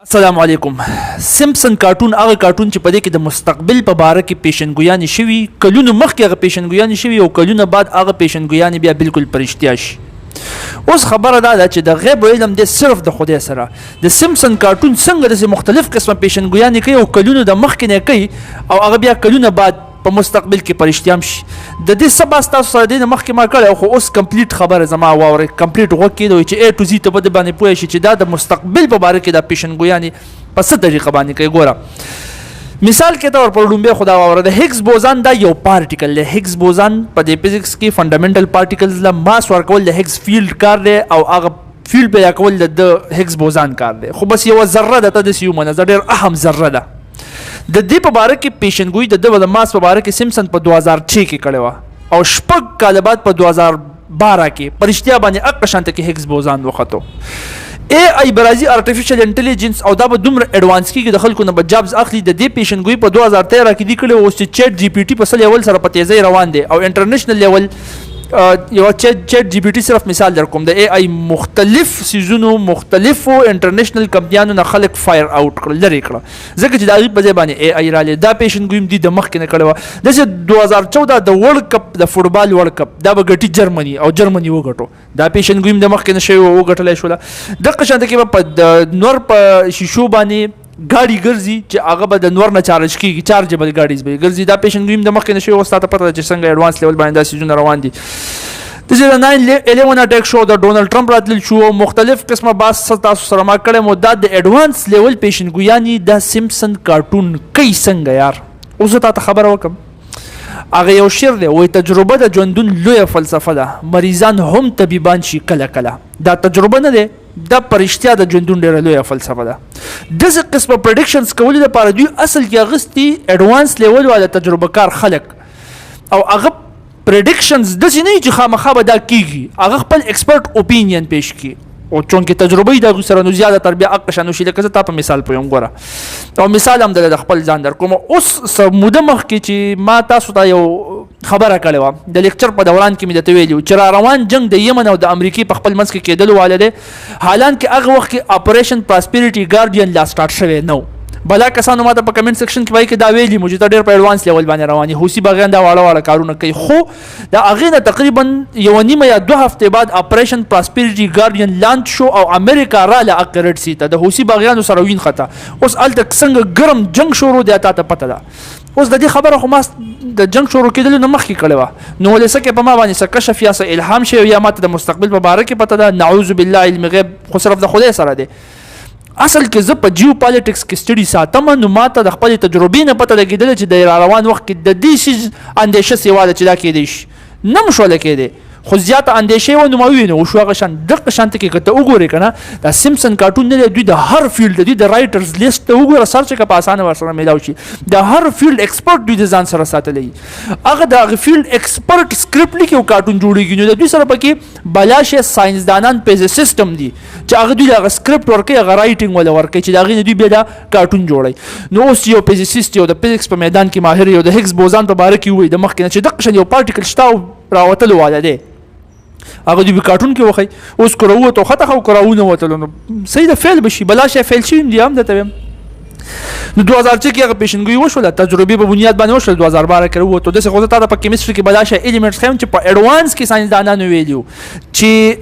السلام علیکم. سمپسن کارټون هغه کارټون چې په دې کې د مستقبل په باره کې پیشنګویانې شوي، کلونو مخکې هغه پیشنګویانې شوي او کلونه بعد هغه پیشنګویانې بیا بالکل په رښتیا شي. اوس خبره دا ده چې د غیب علم دی صرف د خدای سره. د سمپسن کارټون څنګه داسې مختلف قسمه پیشنګویانې کوي او کلونو د مخکې نه کوي او هغه بیا کلونه بعد په مستقبل کې په رښتیا هم شي. د دې سبا ستاسو سره دې نه مخکې ما کړی خو اوس کمپلیټ خبره زما واورئ، کمپلیټ غوږ کېدوئ چې A to Z ته به د باندې پوه شي چې دا د مستقبل په باره کې دا پیشنګویانې په څه طریقه باندې کوي. ګوره مثال کې طور پر لومبۍ خدا واوره، د هیګز بوزان دا یو پارټیکل دی. هیګز بوزان په دې فزیکس کې فنډامنټل پارټیکلز له ماس ورکول د هیګز فیلډ کار دی او هغه فیلډ پیدا کول د هیګز بوزان کار دی. خو بس یوه ذره ده ته داسې ومنه، زه ډېر اهم ذره ده. د دې په باره کې پیشنګویي د ماس په باره کې سمپسن په 2006 کې کړې وه او شپږ کاله بعد په 2012 کې په رښتیا باندې هغه شانته کې هیګز بوزان وختو. AI برازي ارتفیشل انټيليجنس او دا به دومره اډوانس کېږي د خلکو نه به جابز اخلي. د دې پیشنګویي په 2013 کې دی کړې اوس چې چیټ جی پی ټي په څه لیول سره په تیزۍ روان دی او انټرنیشنل لیول یو چیټ جی پی ټي صرف مثال در کوم د AI مختلف سیزونو مختلفو انټرنیشنل کمپنیانو نه خلک فایر اوټ کړل، لرې کړه، ځکه چې د هغې په ځای باندې AI رالی. دا پیشنګویي هم دوی د مخکې نه کړې وه. داسې 2014 د ورلډ کپ د فوټبال ورلډ کپ دا به ګټي جرمني او جرمني وګټو. دا پیشنګویي هم د مخکې نه شوې وه، وګټلی شوله. دغه شانته کې به په نور په شیشو باندې ګاډي ګرځي چې هغه به د نور نه چارج کېږي، چارجبل ګاډیز به ګرځي. دا پیشنګویي هم د مخکې نه شوې وه. ستا ته پته ده چې څنګه اډوانس لیول باندې دا سیزونه روان دي. داسې د 9/11 اټیک شو، د ډونالډ ټرمپ راتلل شو، مختلف قسمه بحث تاسو سره ما کړی مو. دا د اډوانس لیول پیشنګویانې دا سمپسن کارټون کوي څنګه یار. اوس زه تا ته خبره وکړم، هغه یو شعر دی وایي تجربه د ژوندون لویه فلسفه ده، مریضان هم طبیبان شي کله کله. دا تجربه نه دی، دا په رښتیا د ژوندون ډېره لویه فلسفه ده. داسې قسمه پرډکشنز کولو لپاره دوی اصل کې اخیستي اډوانس لیول والا تجربه کار خلک او هغه پریډکشنز داسې نه وي چې خامخا به دا کېږي، هغه خپل ایکسپرټ اوپینین پیش کړي او چونکې تجربه یې د هغوی سره نو زیاتره بیا هغه شان وشي. لکه زه تا په مثال پویم، ګوره او مثال هم د خپل ځان در کوم. اوس څه موده مخکې چې ما تاسو ته یو خبره کړې وه د لیکچر په دوران کې مې درته ویلي و چې را روان جنګ د یمن او د امریکې په خپل منځ کې کېدلو واله دی، حالانکې هغه وخت کې اپریشن پراسپیریټي ګارډین لا سټارټ شوی نه و. بلا کسانو ماته په کمنټ سیکشن کې وایي کې دا ویلي مو چې ته ډېر په اډوانس لیول باندې روان یې، حوثي باغیان دا واړه واړه کارونه کوي. خو د هغې نه تقریبا یوه نیمه یا 2 هفتې بعد اپریشن پراسپیریټي ګارډین لانچ شو او امریکا راله هغه ریډ سی ته د حوثي باغیانو سره وین خطه. اوس هلته څنګه ګرم جنګ شروع دی تا ته پته ده. اوس د دې خبره خو ما د جنګ شروع کېدلو نه مخکې کړې وه، نو ولې څه کې په ما باندې څه کشف یا څه الهام شوی یا ماته د مستقبل په باره کې پته ده. نعوذ بالله علم غیب خو صرف د خدای سره دی. اصل کې زه په جیو پالیټکس کې سټډي ساتم، نو ماته د خپلې تجربې نه پته لګېدله چې د را روان وخت کې د دې شي اندېشه سیوا ده چې دا کېدی شي نه م شوله کېدی، خو زیاته اندېشې وه نو ما ووینو وشو هغه شان. دغه شانته کې که ته وګورې که نه دا سمپسن کارټون نه دی، دوی د هر فیلډ دوی د رایټرز لیست ته وګوره، سرچ که په اسانه ورسره میلاو شي. د هر فیلډ ایکسپرټ دوی د ځان سره ساتلی، هغه د هغه فیلډ ایکسپرټ سکرپټ لیکي او کارټون جوړېږي. نو د دوی سره پکې بلا شی ساینسدانان پیزه سیسټم دي چې هغه دوی هغه سکرپټ ورکوي، هغه رایټینګ ولا ورکوي چې د هغې نه دوی بیا دا کارټون جوړوي. نو اوس یو فزیسیسټ یو د فزیکس په میدان کې ماهر یو د هیګز بوزان په باره کې ووایي د مخکې نه چې دغه شان یو پارټیکل شته او راوتلو والا دی، هغه دوی په کارټون کې وښیي. اوس که راووتو ښه خو که راونوتلو نو صحیح ده، فیل به شي، بلا شی فیل شوي هم دي هم درته ویم. نو 2006 کې هغه پیشنګویي وشوله، تجربې په بنیاد باندې وشول. 2012 کې راووتو. داسې خو زه تا ته په کیمستري کې بلا شی ایلیمنټس ښیم چې په اډوانس کې ساینسدانانو ویلي وو چې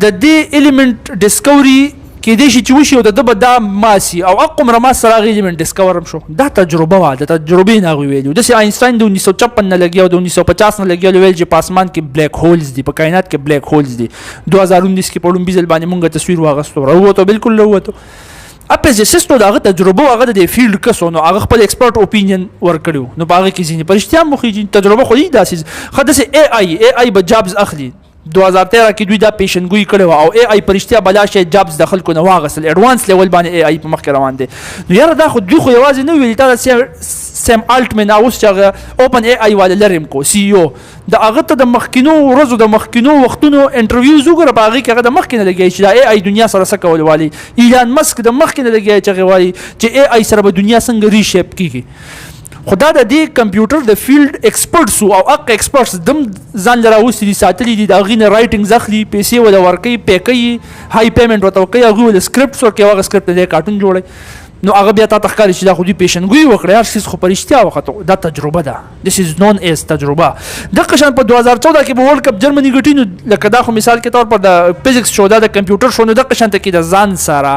د دې ایلیمنټ ډسکوري کېدای شي چې وشي او د ده به دا ماسي او هغومره ماس سره هغه ایلیمنټ ډسکور هم شو. دا تجربه وه، د تجربې نه هغوی ویلي وو. داسې آینسټاین د 1956 نه لګیا او د 1950 نه لګیا ویل چې په اسمان کې بلیک هولز دي، په کائنات کې بلیک هولز دي. 2019 کې په لومبي ځل باندې مونږ تصویر واغستو، راووتو، بالکل راووتو. اپیزیسټو د هغه تجربه هغه د فیلډ کس نو هغه خپل ایکسپرټ اوپینین ورکړو، نو په هغه کې ځینې په رښتیا هم وښیي تجربه خو دې داسې ښه داسې AI به جابز اخلي. 2013 کې دوی دا پیشنګویي کړې وه او AI په رښتیا بلا شی جابز د خلکو نه واغستل. اډوانس لیول باندې AI په مخکې روان دی. نو یاره دا خو دوی خو یوازې نه ویلي، تا د سیم الټمن اوس چې هغه اوپن AI والا لرې م کو CEO د هغه ته د مخکینو ورځو د مخکینو وختونو انټرویوز وګوره، په هغې کې هغه د مخکې نه لګیایي چې دا AI دنیا سره څه کول والي. ایلان مسک د مخکې نه لګیایي چې هغې وایي چې AI سره به دنیا څنګه ریشیپ کېږي. خدا د دې کمپیوټر د فیلډ ایکسپرټس او هغه ایکسپرټس دم ځان لره اوسې ساتلي دي د هغې نه رایټنګ اخلي پیسې ولا ورکوي پی کوي هاي پیمنټ ورته ورکوي هغوی ول سکرپټس ورکوي هغه سکرپټ د کارټون جوړوي نو هغه بیا تا ته ښکاري چې دا خو دوی پیشنګویي وکړه هر څیز خو په رښتیا وختو دا تجربه ده دس از نون ایز تجربه دغه شان په 2014 کې به ورلډ کپ جرمني ګټي نو لکه دا خو مثال کې طور پر د فزیکس شو دا د کمپیوټر شو نو دغه شان ته کې د ځان سره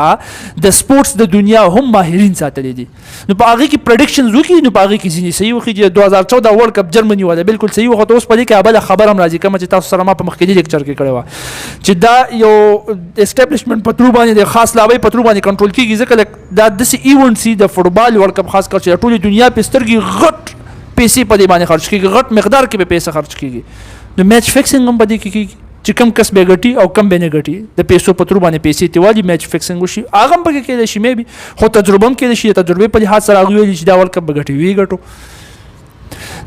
د سپورټس د دنیا هم ماهرین ساتلي دي نو په هغې کې پرډکشنز وکړي نو په هغې کې ځینې صحیح وکړي چې 2014 ورلډ کپ جرمني والا بالکل صحیح وخت اوس په دې کې بله خبر هم راځي کومه چې تاسو سره ما په مخکې لیکچر کې کړې وه چې دا یو اسټابلیشمنټ په ترو باندې د خاص لابۍ په ترو باندې کنټرول کېږي ځکه دا داسې ایونټ سي د فوټبال ورلډ کپ خاص کر چې ټولې دنیا په سترګې غټ پیسې په دې باندې خرچ کېږي غټ مقدار کې به پیسې خرچ کېږي نو میچ فکسینګ هم په دې کې کېږي چې کم کس به ګټي او کم به نه ګټي د پیسو په ترو باندې پیسې تیوالي میچ فکسینګ وشي هغه هم پکې کېدای شي مې بي خو تجربه هم کېدای شي تجربې په لحاظ سره هغوی ویلي چې دا ورلډ کپ به ګټي وی ګټو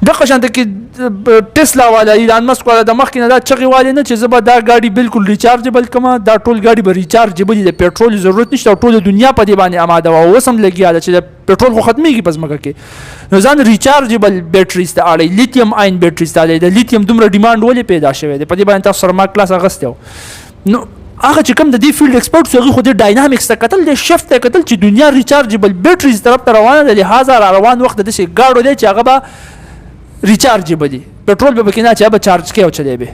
دغه شانته کې ټسلا والا ایلان مسک والا د مخکې نه دا چغې والي نه چې زه به دا ګاډي بالکل ریچارجبل کړم دا ټول ګاډي به ریچارجبل د پیټرول ضرورت نشته او ټوله دنیا په دې باندې اماده وه اوس هم لګیا ده چې د پیټرول خو ختمیږي په ځمکه کې نو ځان ریچارجبل بیټریز ته اړوي لیتیم آین بیټریز ته اړوي د لیتیم دومره ډیمانډ ولې پیدا شوی دی په دې باندې تاسو سره ما کلاس اخیستی نو هغه چې کوم د دې فیلډ ایکسپرټس هغوی خو د ډاینامیکس ته کتل د شفت ته کتل چې دنیا ریچارجبل بیټریز طرف ته روانه ده لهذا را روان وخت د داسې ګاډو دی چې هغه به ریچارجبل دي پیټرول به پکې نه چې به چارج کوي او چلی به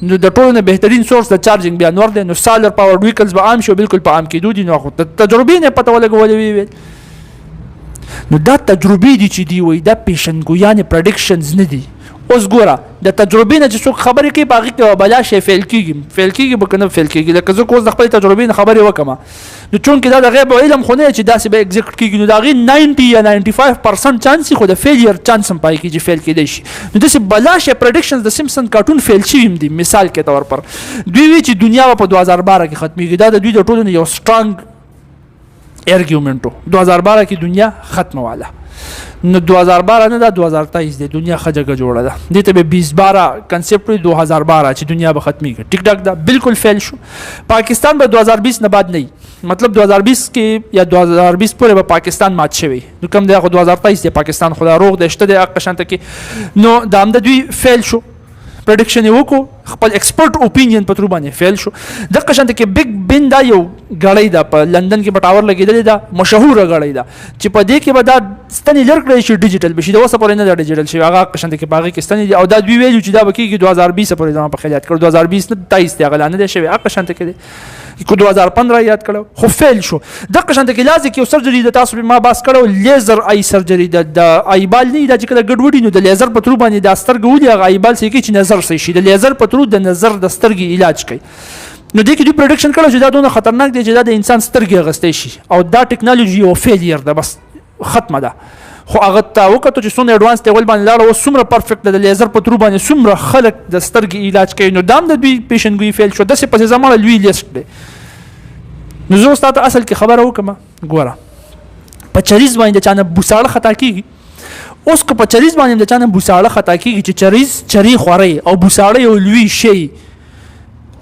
نو د ټولو نه بهترین سورس د چارجنګ بیا نور دی نو سالر پاور ویکلز به عام شو بالکل په عام کېدو دي نو خو د تجربې نه پته ولګولې ویل نو دا تجربې دي چې دی وایي دا پیشنګویانې پرډکشنز نه دي اوس ګوره د تجربې نه چې څوک خبرې کوي په هغې کې بلا شی فیل کېږي به که نه فیل کېږي لکه زه که اوس د خپلې تجربې نه خبرې وکړم نو چونکې دا د غیب علم خو نه چې داسې به ایګزیکټ کېږي نو د هغې 90 یا 95% چانس خو د فیلیر چانس هم پای کېږي چې فیل کېدی شي نو داسې بلا شی پرډکشنز د سیمسن کارټون فیل شوي هم دي مثال کې طور پر دوی وی چې دنیا به په 2012 کې ختمېږي دا د دوی د ټولو نه یو سټرانګ ارګیومنټ و 2012 کې دنیا ختمه واله نو 2012 نه دا 2023 دی دنیا ښه جګه جوړه ده دې ته به 2012 کنسپټ وي 2012 چې دنیا به ختمیږي ټیک ټاک دا بالکل فیل شو پاکستان به 2020 نه بعد نه مطلب 2020 کې یا 2020 پورې به پاکستان مات شوی نو کوم دی خو 2023 دی پاکستان خدا روغ دی شته دی هغه شانته کې نو دا هم د دوی فیل شو پرډکشن یې وکړو خپل ایکسپرټ اوپینین په ترو باندې فیل شو دغه شانته کې بیگ بن دا یو غړی ده په لندن کې په ټاور لګېدلې ده مشهوره غړی ده چې په دې کې به دا ستنې لر کړی شي ډیجیټل به شي د اوسه پورې نه ده ډیجیټل شوي هغه شانته کې په هغې کې ستنې دي او دا دوی ویلي چې دا به کېږي 2020 پورې زما په خیال یاد کړو 2020 نه 23 دی هغه لا نه دی شوی هغه شانته کې دی کو 2015 یاد کړو خو فیل شو دغه شانته کې لازم کې یو سرجري د تاسو ما باس کړو لیزر آی سرجري د آیبال نه دا چې کله ګډوډي نو د لیزر په ترو باندې د سترګې ولي هغه آیبال سې کې چې نظر صحیح شي د لیزر په ترو د نظر د سترګې علاج کوي نو دې کې دوی پرډکشن کړو چې دا دونه خطرناک دی چې دا د انسان سترګې اغستی شي او دا ټیکنالوژي یو فیلیر ده بس ختمه ده خو هغه ته وکړو چې څومره ایډوانس لیول باندې لاړه اوس څومره پرفیکټ ده د لیزر په ترو باندې څومره خلک د سترګې علاج کوي نو دا هم د دوی پیشنګویي فیل شو داسې پسې زمانه لوی لیست دی نو زه اوس تا ته اصل کې خبره وکړم ګوره په چریز باندې د چا نه بوساړه خطا کېږي اوس که په چریز باندې د چا نه بوساړه خطا کېږي چې چریز چرې خورئ او بوساړه یو لوی شی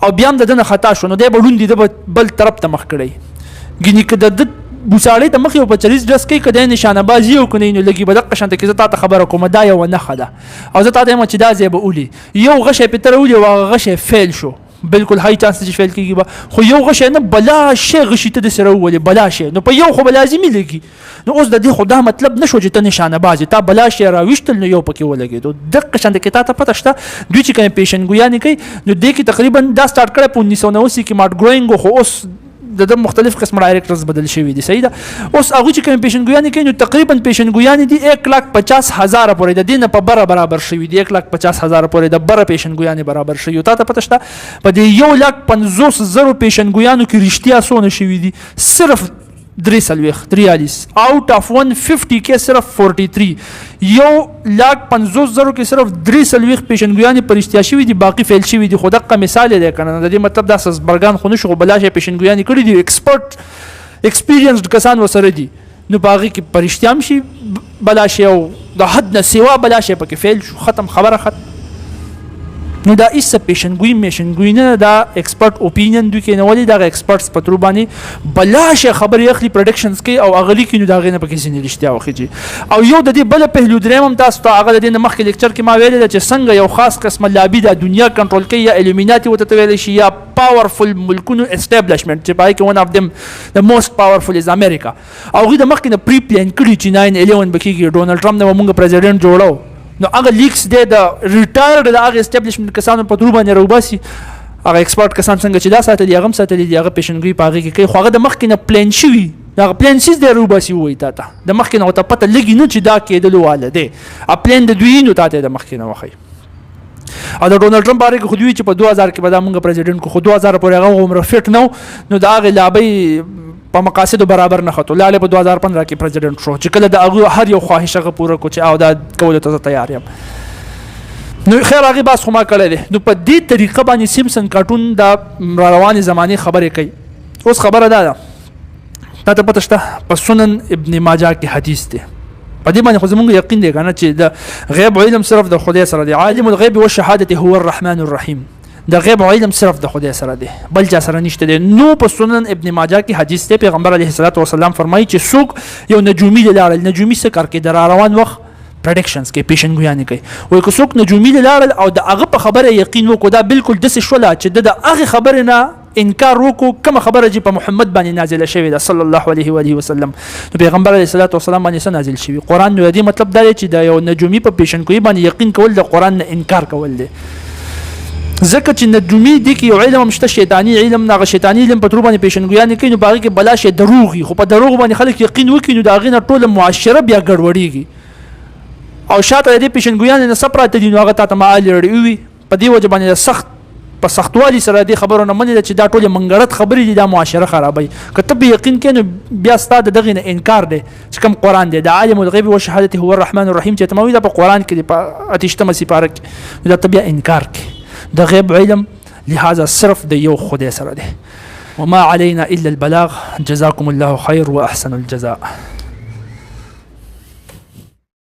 او بیا هم د ده نه خطا شو نو دی به ړوند دی به بل طرف ته مخ کړی ګینې که د ده بوساړې ته مخ یو په چریز ډرس کوي که دی نشانه بازي وکړي نو لږې به دقه شانته کې زه تا ته خبره کوم دا یوه نښه ده او زه تا ته یم چې دا ځای به ولي یو غشی پې ته راولي او هغه غشی فیل شو بالکل هاي چانس چې فیل کېږي به خو یو غشی نه بلا شی غشي ته داسې راوولې بلا شی نو په یو خو به لازمي لګي نو اوس د دې خو دا مطلب نه شو چې ته نشانه بازي تا بلا شی راویشتل نو یو پکې ولګېدو دقه شانته کې تا ته پته شته دوی چې کومې پیشنګویانې کوي نو دې کې تقریبا دا سټارټ کړی په 1990 کې مارټ ګروینګ خو اوس د مختلف قسم ډایرکټرز بدل شوي دي صحیح ده اوس هغوی چې کوم پیشنګویانې کوي نو تقریبا پیشنګویانې دي 1,50,000 پورې د دې نه په بره برابر شوي دي 1,50,000 پورې د بره پیشنګویانې برابر شوي تا ته پته شته په دې 1,50,000 پیشنګویانو کې رښتیا څونه شوي دي صرف 43 out of 150 کې صرف 43 1,50,000 کې صرف 43 پیشنګویانې پر اشتیا شوي دي باقي فیل شوي دي خو دغه مثال دی کنه د دې مطلب دا سزبرګان خو نشو بلا شي پیشنګویانې کړي دي ایکسپرټ ایکسپیرینسډ کسان وسره دي نو باقي کې پر اشتیا هم شي بلا شي او د حد نه سیوا بلا شي پکې فیل شو ختم خبره ختم نو دا ایسه پیشنګوئی میشنګوئی نه دا ایکسپرت اوپینین دوی کې نه ولې دا ایکسپرټس په تر باندې بلاشه خبرې اخلي پریډکشنز کې او اغلی کې نو دا غینه پکې سینې رښتیا وخیږي او یو د دې بل پهلو دریم هم تاسو ته هغه د دې مخکې لیکچر کې ما ویل چې څنګه یو خاص قسم لابي د دنیا کنټرول کوي یا الومیناتی وته ویل شي یا پاورفل ملکونو اسټابلیشمنت چې پای کې ون اف them the most powerful is America او غي د مخکې نه پری پلان کړی چې 9/11 بکیږي ډونالد ټرمپ نو موږ پریزیډنټ جوړو نو هغه لیکس دی د ریټایرډ د هغه اسټابلیشمنت کسانو په تر باندې روباسي هغه ایکسپرت کسان څنګه چې دا ساتلی هغه ساتلی دی هغه پیشنګوئی پاږي کې کوي خو هغه د مخکې نه پلان شوی دا پلان سیس دی روباسي وای تا د مخکې نه ته پته لګی نه چې دا کېدل واله دی ا پلان د دوی نو ته د مخکې نه وخی او د ډونالد ټرمپ باندې خو دوی چې په 2000 کې به دا موږ پریزیډنټ کو خو 2000 پورې هغه عمر فټ نو دا هغه لابي په مقاصد برابر نه خطو لاله په 2015 کې پریزیډنټ شو چې کله د هغه هر یو خواهش هغه پوره کو چې او دا کول ته تیار یم نو خیر هغه بس خو ما کړل نو په دې طریقه باندې سیمپسن کارټون د رواني زماني خبرې کوي اوس خبره ده ته پته شته په سنن ابن ماجه کې حدیث دی په دې باندې خو زموږ یقین دی کنه چې د غیب علم صرف د خدای سره دی عالم الغیب والشهاده هو الرحمن الرحیم د غیب علم صرف د خدای سره دی بل چا سره نشته دی نو په سنن ابن ماجه کې حدیث دی پیغمبر علیه الصلاۃ والسلام فرمایي چې څوک یو نجومی لاړل نجومی څه کار کې در روان وخت پریډکشنز کې پیشنګویانې کوي وای که څوک نجومی لاړل او د هغه په خبره یقین وکړو دا بالکل د څه شولا چې د هغه خبره نه انکار وکړو کوم خبره چې په محمد باندې نازله شوې ده صلی الله علیه و آله وسلم نو پیغمبر علیه الصلاۃ والسلام باندې نازل شوی قران نو دې مطلب دا چې د یو نجومی په پیشنګوئی باندې یقین کول د قران نه انکار کول دی ځکه چې نجومی دی کې یو علم مشته شیطانی علم نه شیطانی علم په تر باندې پیشنګویانې کوي نو باغی کې بلا شی دروغي خو په دروغ باندې خلک یقین وکړي نو دا غینه ټول معاشره بیا ګډوډیږي او شاته دې پیشنګویانې نه سپراته دي نو هغه ته مال لري په دې وجه باندې سخت په سختوالي سره دې خبرونه مني چې دا ټول منګړت خبرې دي دا معاشره خرابوي کته به یقین کینو بیا ستاد دغه نه انکار دی چې کوم قران دی د عالم الغیب والشهاده هو الرحمن الرحیم چې تموي دا په قران کې په اتشتمه سپاره کې دا بیا انکار کوي د غیب علم لهذا صرف د یو خدای سره دی وما علينا الا البلاغ جزاكم الله خير واحسن الجزاء